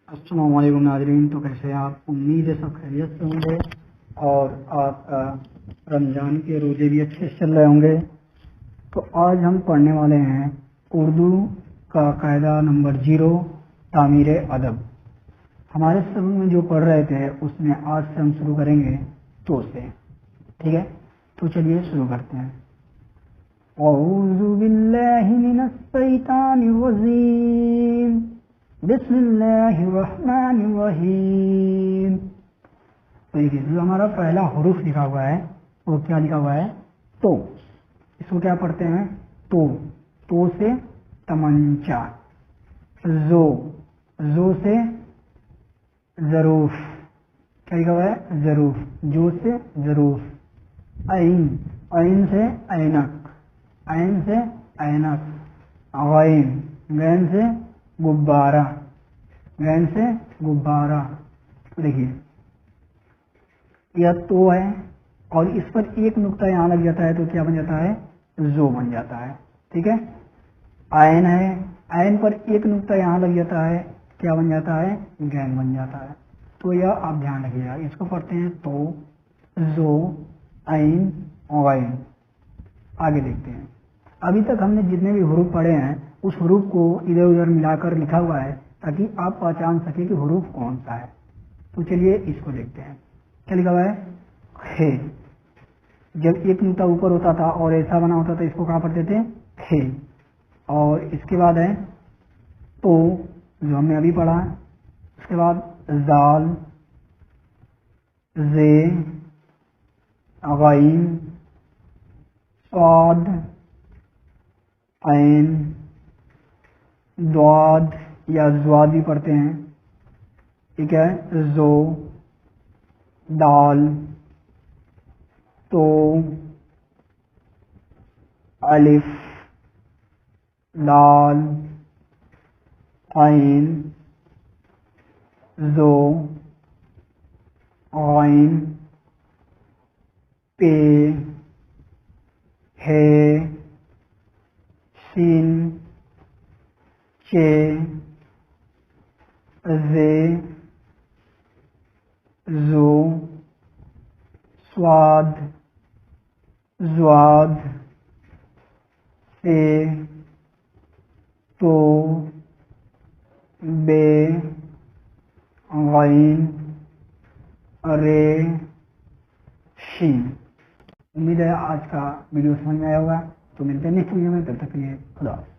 السلام علیکم ناظرین، تو کیسے ہیں آپ؟ امید ہے سب خیریت سے ہوں گے اور آپ کا رمضان کے روزے بھی اچھے سے چل رہے ہوں گے۔ تو آج ہم پڑھنے والے ہیں اردو کا قاعدہ نمبر 0 تعمیر ادب۔ ہمارے سبق میں جو پڑھ رہے تھے اس میں آج سے ہم شروع کریں گے تو سے، ٹھیک ہے؟ تو چلیے شروع کرتے ہیں۔ اعوذ باللہ من الشیطان الرجیم، بسم اللہ الرحمن الرحیم۔ تو دیکھیے جو ہمارا پہلا حروف لکھا ہوا ہے وہ کیا لکھا ہوا ہے؟ تو۔ اس کو کیا پڑھتے ہیں؟ تو سے تمنچا، زو سے ظروف، کیا لکھا ہوا ہے؟ ظروف، جو سے ظروف، عین سے اینک، عین سے اینک، غین سے غبارہ، غین سے غبارہ۔ دیکھیے یہ تو ہے اور اس پر ایک نقطہ یہاں لگ جاتا ہے تو کیا بن جاتا ہے؟ زو بن جاتا ہے، ٹھیک ہے؟ عین ہے، عین پر ایک نقطہ یہاں لگ جاتا ہے، کیا بن جاتا ہے؟ غین بن جاتا ہے۔ تو یہ آپ دھیان رکھیے گا، اس کو پڑھتے ہیں تو، زو، عین، غین۔ آگے دیکھتے ہیں۔ ابھی تک ہم نے جتنے بھی حروف پڑھے ہیں اس حروف کو ادھر ادھر ملا کر لکھا ہوا ہے تاکہ آپ پہچان سکیں کہ حروف کون سا ہے۔ تو چلیے اس کو دیکھتے ہیں۔ کیا لکھا ہوا ہے؟ ہے۔ جب ایک نقطہ اوپر ہوتا تھا اور ایسا بنا ہوتا تھا اس کو کہا پڑھتے تھے؟ ہے۔ اور اس کے بعد ہے تو، جو ہم نے ابھی پڑھا۔ اس کے بعد زال، زے، غین، صاد، عین، ضاد یا زواد بھی پڑھتے ہیں، ٹھیک ہے؟ زو، دال، تو، الف، دال، عین، زو، غین، پے، ہے، سین، چے، زے، زو، سواد، زواد، سے، تو، بے، غین، رے، شین۔ امید ہے آج کا ویڈیو سمجھ میں آیا ہوگا۔ تو ملتے ہیں نیکسٹ ویڈیو میں، تب تک کے لیے خدا حافظ۔